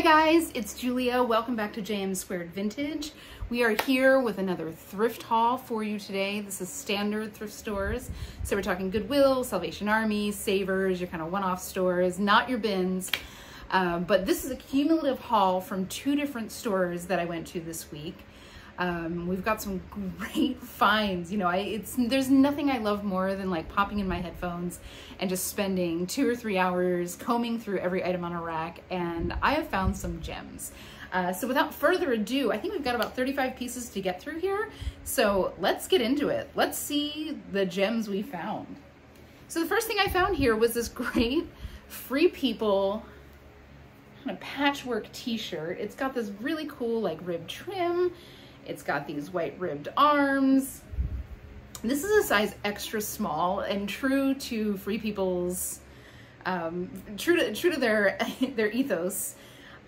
Hi guys, it's Julia. Welcome back to JM Squared Vintage. We are here with another thrift haul for you today. This is standard thrift stores. So we're talking Goodwill, Salvation Army, Savers, your kind of one-off stores, not your bins. But this is a cumulative haul from two different stores that I went to this week. We've got some great finds. You know, there's nothing I love more than like popping in my headphones and just spending 2 or 3 hours combing through every item on a rack, and I have found some gems. So without further ado, I think we've got about 35 pieces to get through here. So let's get into it. Let's see the gems we found. So the first thing I found here was this great Free People kind of patchwork t-shirt. It's got this really cool like ribbed trim. It's got these white ribbed arms. This is a size extra small, and true to Free People's, true to their ethos.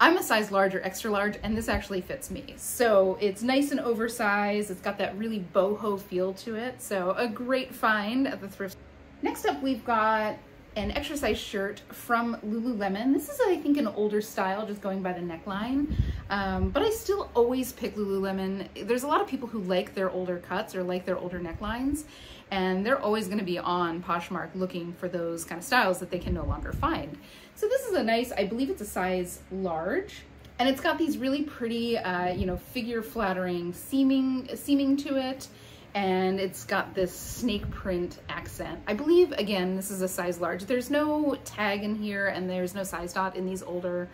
I'm a size large or extra large, and this actually fits me. So it's nice and oversized. It's got that really boho feel to it. So a great find at the thrift. Next up, we've got an exercise shirt from Lululemon. This is, I think, an older style, just going by the neckline. But I still always pick Lululemon. There's a lot of people who like their older cuts or like their older necklines, and they're always gonna be on Poshmark looking for those kind of styles that they can no longer find. So this is a nice, I believe it's a size large, and it's got these really pretty, you know, figure flattering seaming to it. And it's got this snake print accent. I believe, again, this is a size large. There's no tag in here, and there's no size dot in these older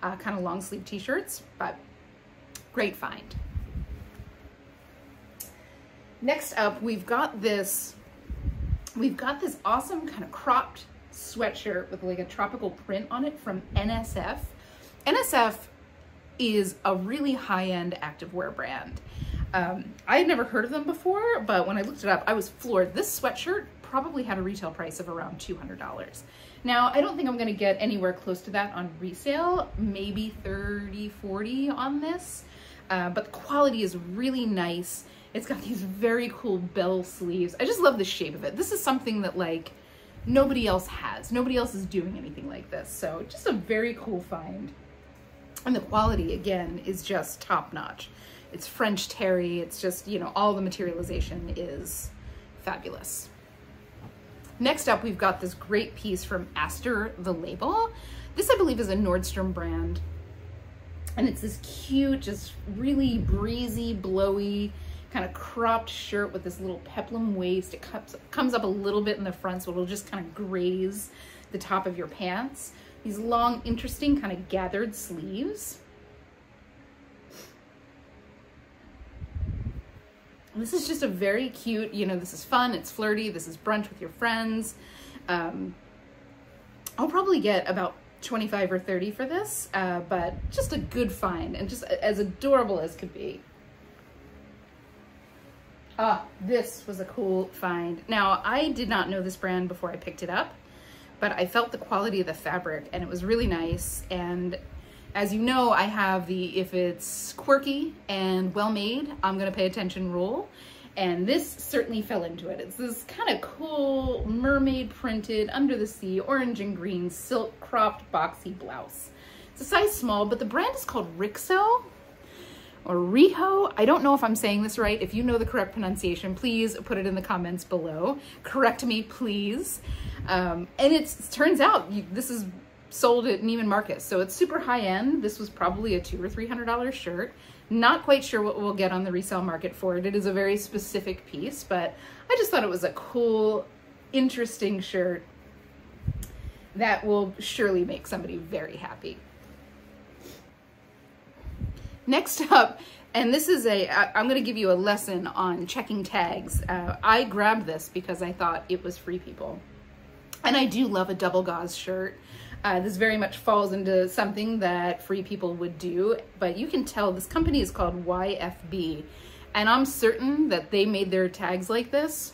kind of long sleeve t-shirts, but great find. Next up, we've got this awesome kind of cropped sweatshirt with like a tropical print on it from NSF. NSF is a really high-end activewear brand. I had never heard of them before, but when I looked it up, I was floored. This sweatshirt probably had a retail price of around $200. Now, I don't think I'm gonna get anywhere close to that on resale, maybe 30, 40 on this, but the quality is really nice. It's got these very cool bell sleeves. I just love the shape of it. This is something that like nobody else has. Nobody else is doing anything like this. So just a very cool find. And the quality, again, is just top notch. It's French terry. It's just, you know, all the materialization is fabulous. Next up, we've got this great piece from Aster the Label. This, I believe, is a Nordstrom brand. And it's this cute, just really breezy, blowy, kind of cropped shirt with this little peplum waist. It comes up a little bit in the front, so it'll just kind of graze the top of your pants. These long, interesting, kind of gathered sleeves. This is just a very cute, you know, this is fun, it's flirty, this is brunch with your friends. I'll probably get about 25 or 30 for this, but just a good find and just as adorable as could be. This was a cool find. Now, I did not know this brand before I picked it up, but I felt the quality of the fabric and it was really nice. And as you know, I have the if it's quirky and well made, I'm gonna pay attention rule. And this certainly fell into it. It's this kind of cool mermaid printed under the sea, orange and green silk cropped boxy blouse. It's a size small, but the brand is called Rixo or Riho. I don't know if I'm saying this right. If you know the correct pronunciation, please put it in the comments below. Correct me, please. And it turns out this is sold at Neiman Marcus, so it's super high end. This was probably a $200 or $300 shirt. Not quite sure what we'll get on the resale market for it. It is a very specific piece, but I just thought it was a cool, interesting shirt that will surely make somebody very happy. Next up, and this is I'm gonna give you a lesson on checking tags. I grabbed this because I thought it was Free People. And I do love a double gauze shirt. This very much falls into something that Free People would do, but you can tell this company is called YFB, and I'm certain that they made their tags like this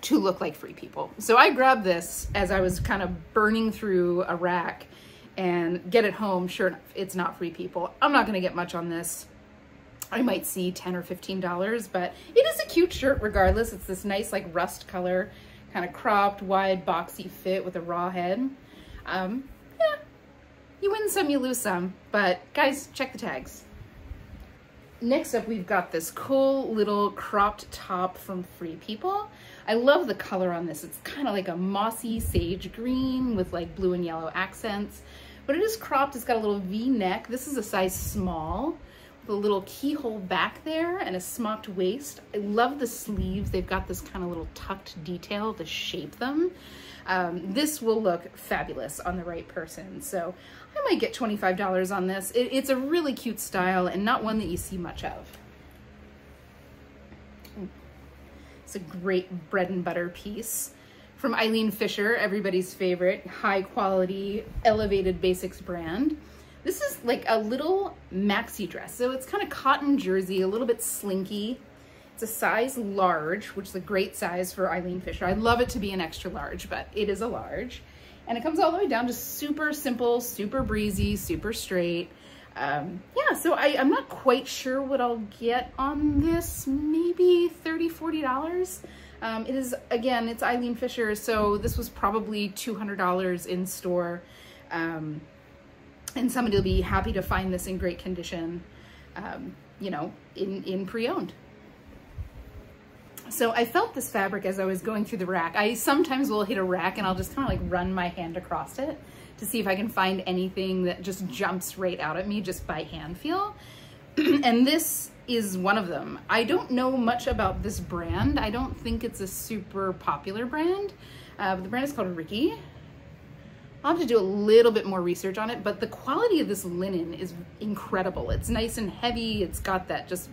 to look like Free People. So I grabbed this as I was kind of burning through a rack, and get it home, sure enough, it's not Free People. I'm not gonna get much on this. I might see $10 or $15, but it is a cute shirt regardless. It's this nice like rust color, kind of cropped, wide, boxy fit with a raw head. you win some, you lose some. But guys, check the tags. Next up, we've got this cool little cropped top from Free People. I love the color on this. It's kind of like a mossy sage green with like blue and yellow accents, but it is cropped. It's got a little V-neck. This is a size small with a little keyhole back there and a smocked waist. I love the sleeves. They've got this kind of little tucked detail to shape them. This will look fabulous on the right person. So I might get $25 on this. It's a really cute style and not one that you see much of. It's a great bread and butter piece from Eileen Fisher, everybody's favorite, high quality, elevated basics brand. This is like a little maxi dress. So it's kind of cotton jersey, a little bit slinky. It's a size large, which is a great size for Eileen Fisher. I'd love it to be an extra large, but it is a large. And it comes all the way down to super simple, super breezy, super straight. Yeah, so I'm not quite sure what I'll get on this, maybe $30, $40. It is, again, it's Eileen Fisher, so this was probably $200 in store. And somebody will be happy to find this in great condition, you know, in pre-owned. So I felt this fabric as I was going through the rack. I sometimes will hit a rack and I'll just kind of like run my hand across it to see if I can find anything that just jumps right out at me just by hand feel. And this is one of them. I don't know much about this brand. I don't think it's a super popular brand. But the brand is called Ricky. I'll have to do a little bit more research on it, but the quality of this linen is incredible. It's nice and heavy. It's got that just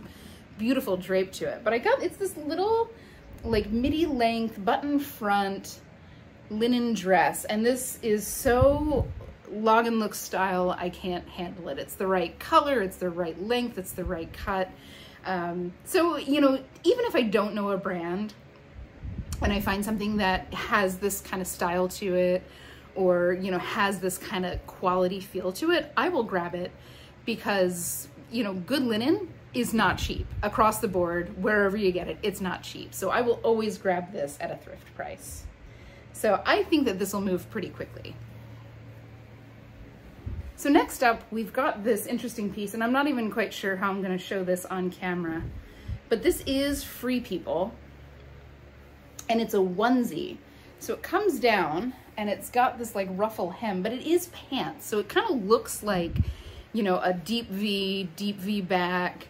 beautiful drape to it. But it's this little like midi length button front linen dress, and this is so Log and Look style, I can't handle it. It's the right color, it's the right length, it's the right cut. So, you know, even if I don't know a brand and I find something that has this kind of style to it, or, you know, has this kind of quality feel to it, I will grab it because, you know, good linen is not cheap across the board. Wherever you get it, it's not cheap. So I will always grab this at a thrift price. So I think that this will move pretty quickly. So next up, we've got this interesting piece, and I'm not even quite sure how I'm going to show this on camera, but this is Free People, and it's a onesie. So it comes down and it's got this like ruffle hem, but it is pants. So it kind of looks like, you know, a deep V back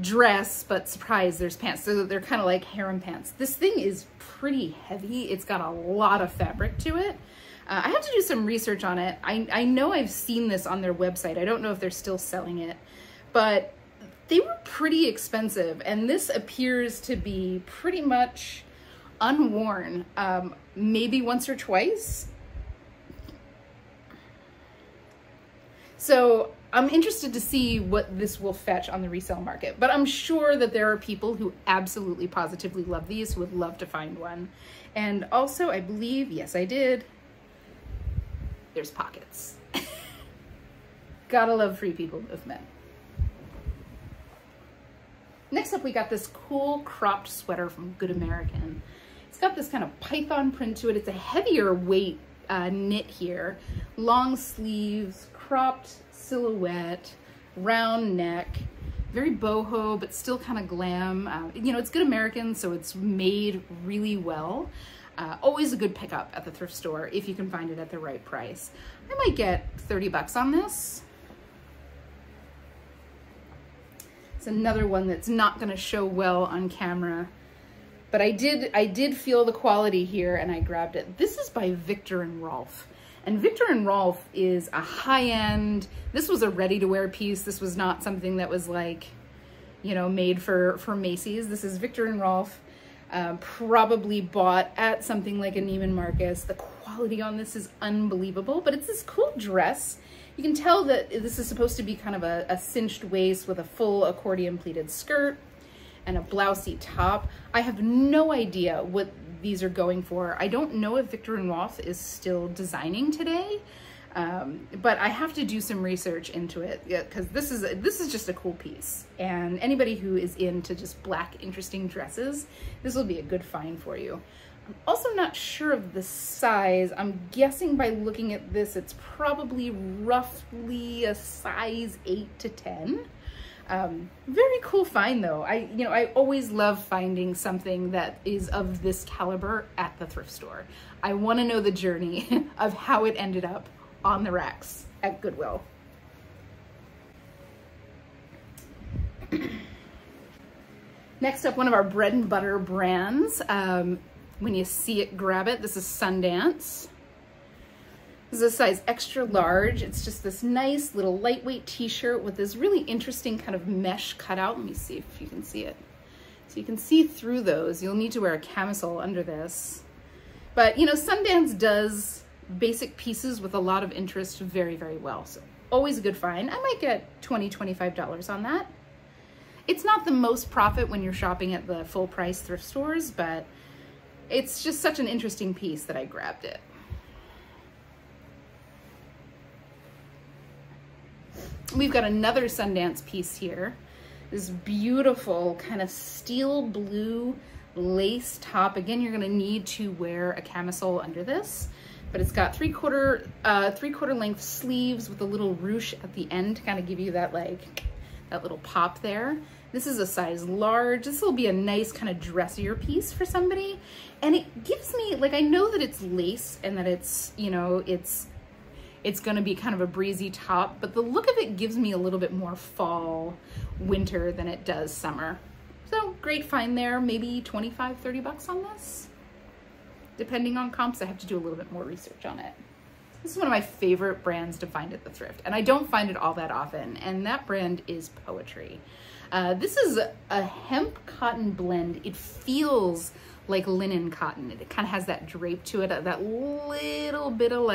dress, but surprise, there's pants. So they're kind of like harem pants. This thing is pretty heavy. It's got a lot of fabric to it. I have to do some research on it. I know I've seen this on their website. I don't know if they're still selling it, but they were pretty expensive. And this appears to be pretty much unworn, maybe once or twice. So I'm interested to see what this will fetch on the resale market, but I'm sure that there are people who absolutely positively love these, who would love to find one. And also, I believe, yes, I did, there's pockets. Gotta love Free People movement. Next up, we got this cool cropped sweater from Good American. It's got this kind of python print to it. It's a heavier weight knit here. Long sleeves, cropped silhouette, round neck, very boho, but still kind of glam. You know, it's Good American, so it's made really well. Always a good pickup at the thrift store if you can find it at the right price. I might get 30 bucks on this. It's another one that's not gonna show well on camera, but I did feel the quality here and I grabbed it. This is by Viktor and Rolf. And Viktor and Rolf is a high-end, this was a ready-to-wear piece. This was not something that was like, you know, made for Macy's. This is Viktor and Rolf, probably bought at something like a Neiman Marcus. The quality on this is unbelievable, but it's this cool dress. You can tell that this is supposed to be kind of a cinched waist with a full accordion pleated skirt and a blousey top. I have no idea what these are going for. I don't know if Viktor and Rolf is still designing today, but I have to do some research into it because this is just a cool piece. And anybody who is into just black, interesting dresses, this will be a good find for you. I'm also not sure of the size. I'm guessing by looking at this, it's probably roughly a size 8 to 10. Very cool find though. I always love finding something that is of this caliber at the thrift store. I want to know the journey of how it ended up on the racks at Goodwill. Next up, one of our bread and butter brands. When you see it, grab it. This is Sundance. This is a size extra large. It's just this nice little lightweight t-shirt with this really interesting kind of mesh cutout. Let me see if you can see it. So you can see through those. You'll need to wear a camisole under this. But you know, Sundance does basic pieces with a lot of interest very, very well. So always a good find. I might get $20, $25 on that. It's not the most profit when you're shopping at the full price thrift stores, but it's just such an interesting piece that I grabbed it. We've got another Sundance piece here. This beautiful kind of steel blue lace top. Again, you're gonna need to wear a camisole under this, but it's got three-quarter length sleeves with a little ruche at the end to kind of give you that that little pop there. This is a size large. This will be a nice kind of dressier piece for somebody. And it gives me, like, I know that it's lace and that it's, you know, it's gonna be kind of a breezy top, but the look of it gives me a little bit more fall, winter than it does summer. So great find there, maybe 25, 30 bucks on this. Depending on comps, I have to do a little bit more research on it. This is one of my favorite brands to find at the thrift, and I don't find it all that often, and that brand is Poetry. This is a hemp cotton blend. It feels like linen cotton. It kind of has that drape to it, that little bit of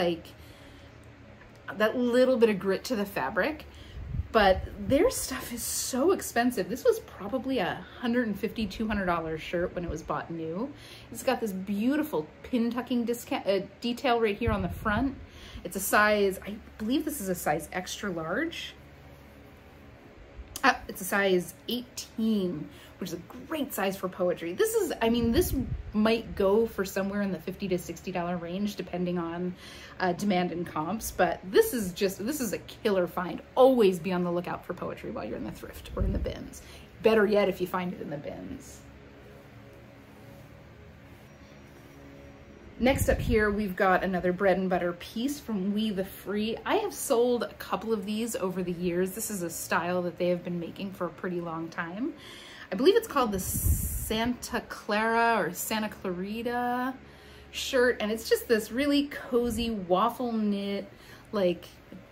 grit to the fabric, but their stuff is so expensive. This was probably a $150, $200 shirt when it was bought new. It's got this beautiful pin tucking detail right here on the front. It's a size, I believe this is a size extra large. It's a size 18, which is a great size for Poetry. This is, I mean, this might go for somewhere in the $50 to $60 range, depending on demand and comps, but this is a killer find. Always be on the lookout for Poetry while you're in the thrift or in the bins. Better yet, if you find it in the bins. Next up here, we've got another bread and butter piece from We the Free. I have sold a couple of these over the years. This is a style that they have been making for a pretty long time. I believe it's called the Santa Clara or Santa Clarita shirt, and it's just this really cozy waffle knit, like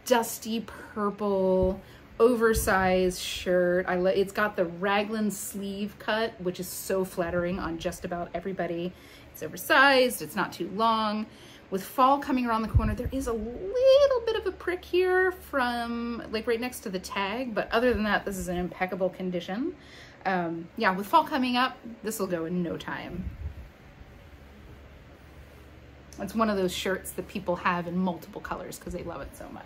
dusty purple, oversized shirt. It's got the raglan sleeve cut, which is so flattering on just about everybody. It's oversized, it's not too long. With fall coming around the corner, there is a little bit of a prick here from, like, right next to the tag, but other than that, this is an impeccable condition. Yeah, with fall coming up, this will go in no time. It's one of those shirts that people have in multiple colors because they love it so much.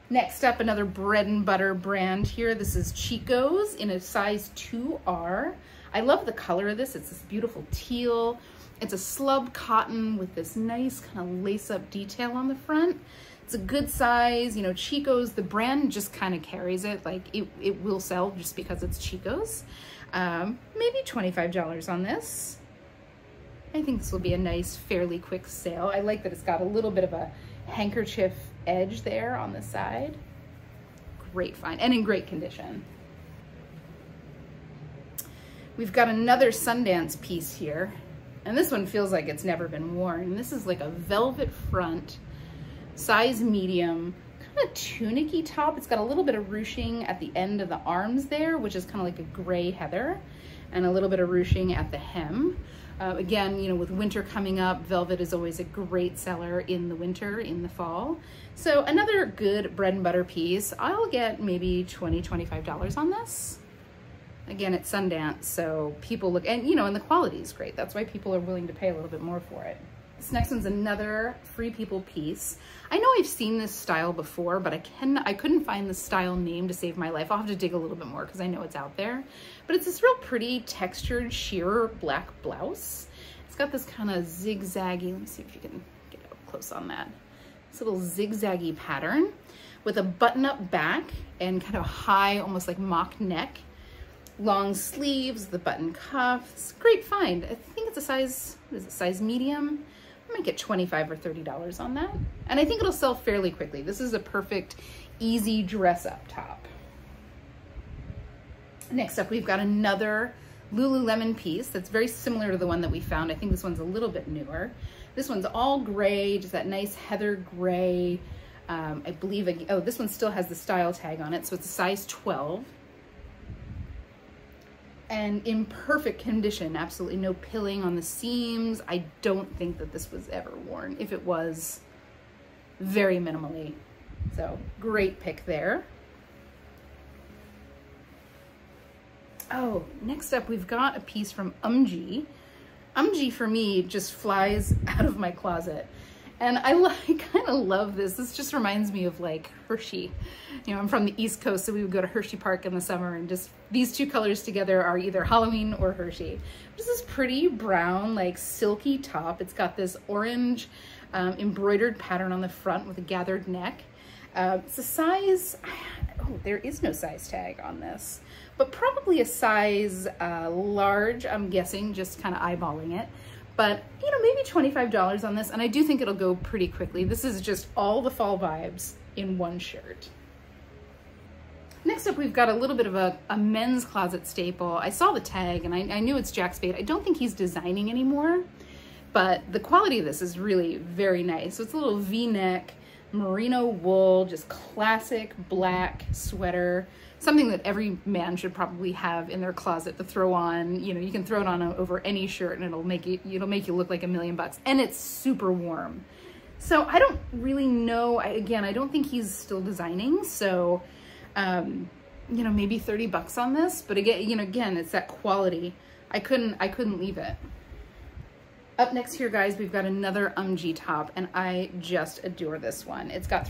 Next up, another bread and butter brand here. This is Chico's in a size 2R. I love the color of this. It's this beautiful teal. It's a slub cotton with this nice kind of lace-up detail on the front. It's a good size. You know, Chico's, the brand just kind of carries it. Like, it will sell just because it's Chico's. Maybe $25 on this. I think this will be a nice, fairly quick sale. I like that it's got a little bit of a handkerchief edge there on the side. Great find, and in great condition. We've got another Sundance piece here, and this one feels like it's never been worn. This is like a velvet front, size medium, kind of tunic-y top. It's got a little bit of ruching at the end of the arms there, which is kind of like a gray heather, and a little bit of ruching at the hem. Again, you know, with winter coming up, velvet is always a great seller in the winter, in the fall. So another good bread and butter piece. I'll get maybe $20, $25 on this. Again, it's Sundance, so people look, and you know, and the quality is great. That's why people are willing to pay a little bit more for it. This next one's another Free People piece. I know I've seen this style before, but I couldn't find the style name to save my life. I'll have to dig a little bit more because I know it's out there. But it's this real pretty textured sheer black blouse. It's got this kind of zigzaggy, let me see if you can get up close on that. This little zigzaggy pattern with a button-up back and kind of high, almost like mock neck. Long sleeves, the button cuffs. Great find. I think it's a size, what is it, size medium? I might get $25 or $30 on that. And I think it'll sell fairly quickly. This is a perfect, easy dress-up top. Next up, we've got another Lululemon piece that's very similar to the one that we found. I think this one's a little bit newer. This one's all gray, just that nice heather gray. I believe, oh, this one still has the style tag on it, so it's a size 12. And in perfect condition, absolutely no pilling on the seams. I don't think that this was ever worn. If it was, very minimally. So great pick there. Oh, next up we've got a piece from Umgee. Umgee for me just flies out of my closet. And I kind of love this. This just reminds me of like Hershey. You know, I'm from the East Coast, so we would go to Hershey Park in the summer, and just these two colors together are either Halloween or Hershey. This is pretty brown, like silky top. It's got this orange embroidered pattern on the front with a gathered neck. It's a size, oh, there is no size tag on this, but probably a size large, I'm guessing, just kind of eyeballing it. But, you know, maybe $25 on this, and I do think it'll go pretty quickly. This is just all the fall vibes in one shirt. Next up, we've got a little bit of a men's closet staple. I saw the tag, and I knew it's Jack Spade. I don't think he's designing anymore, but the quality of this is really very nice. So it's a little V-neck, merino wool, just classic black sweater. Something that every man should probably have in their closet to throw on. You know, you can throw it on over any shirt and it'll make you look like $1 million. And it's super warm. So I don't really know. Again, I don't think he's still designing. So, you know, maybe 30 bucks on this. But again, you know, again, it's that quality. I couldn't leave it. Up next here, guys, we've got another Umgee top, and I just adore this one. It's got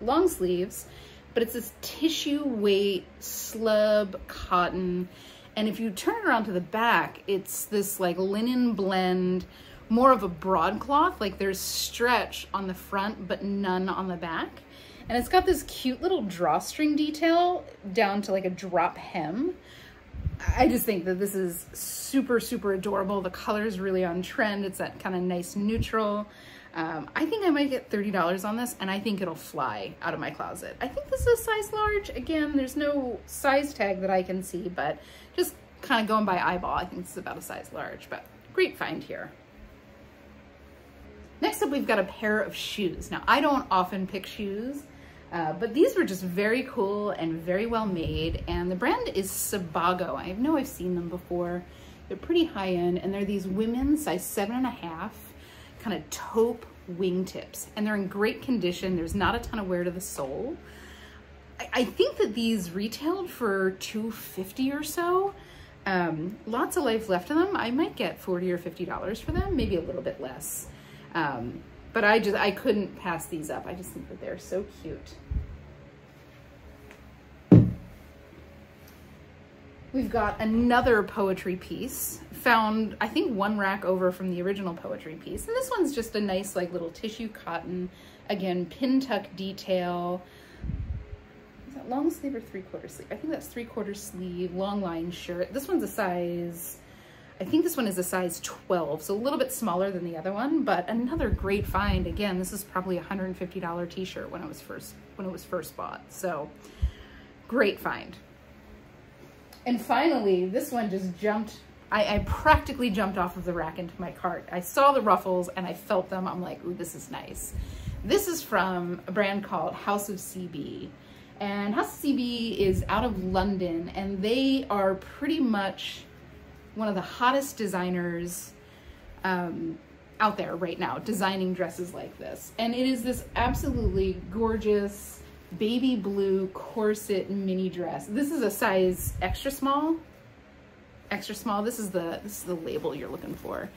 long sleeves. But it's this tissue weight slub cotton. And if you turn it around to the back, it's this like linen blend, more of a broadcloth, like there's stretch on the front, but none on the back. And it's got this cute little drawstring detail down to like a drop hem. I just think that this is super, super adorable. The color is really on trend. It's that kind of nice neutral. I think I might get $30 on this, and I think it'll fly out of my closet. I think this is a size large. Again, there's no size tag that I can see, but just kind of going by eyeball, I think this is about a size large, but great find here. Next up, we've got a pair of shoes. Now, I don't often pick shoes, but these were just very cool and very well made, and the brand is Sebago. I know I've seen them before. They're pretty high end, and they're these women's size 7.5 kind of taupe wingtips, and they're in great condition. There's not a ton of wear to the sole. I think that these retailed for $250 or so. Lots of life left in them. I might get $40 or $50 for them, maybe a little bit less. But I couldn't pass these up. I just think that they're so cute. We've got another poetry piece, found, I think, one rack over from the original poetry piece. And this one's just a nice, like, little tissue cotton. Again, pin tuck detail. Is that long sleeve or 3/4 sleeve? I think that's 3/4 sleeve, long line shirt. This one's a size, I think this one is a size 12, so a little bit smaller than the other one, but another great find. Again, this is probably a $150 t-shirt when it was first bought. So, great find. And finally, this one just jumped, I practically jumped off of the rack into my cart. I saw the ruffles and I felt them. I'm like, ooh, this is nice. This is from a brand called House of CB. And House of CB is out of London, and they are pretty much one of the hottest designers out there right now, designing dresses like this. And it is this absolutely gorgeous baby blue corset mini dress. This is a size extra small. Extra small. This is the label you're looking for.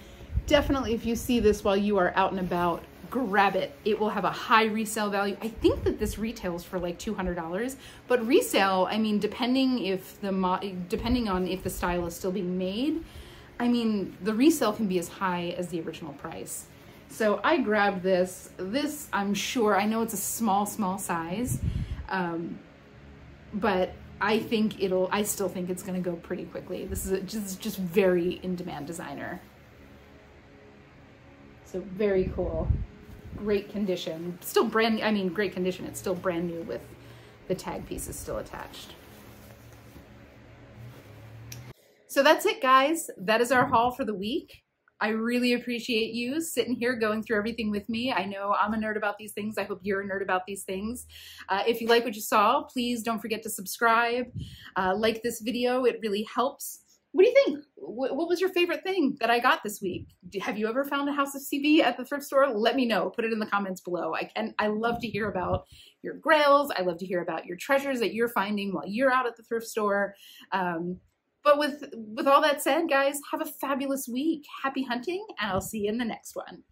Definitely, if you see this while you are out and about, grab it. It will have a high resale value. I think that this retails for like $200, but resale, I mean, depending on if the style is still being made, I mean, the resale can be as high as the original price. So I grabbed this. This, I'm sure, I know it's a small size, but I still think it's gonna go pretty quickly. This is just very in-demand designer. So very cool. Great condition. Still brand, I mean, great condition. It's still brand new with the tag pieces still attached. So that's it, guys. That is our haul for the week. I really appreciate you sitting here going through everything with me. I know I'm a nerd about these things. I hope you're a nerd about these things. If you like what you saw, please don't forget to subscribe. Like this video, it really helps. What do you think? What was your favorite thing that I got this week? Have you ever found a house of CB at the thrift store? Let me know. Put it in the comments below. I love to hear about your grails. I love to hear about your treasures that you're finding while you're out at the thrift store. But with all that said, guys, have a fabulous week. Happy hunting, and I'll see you in the next one.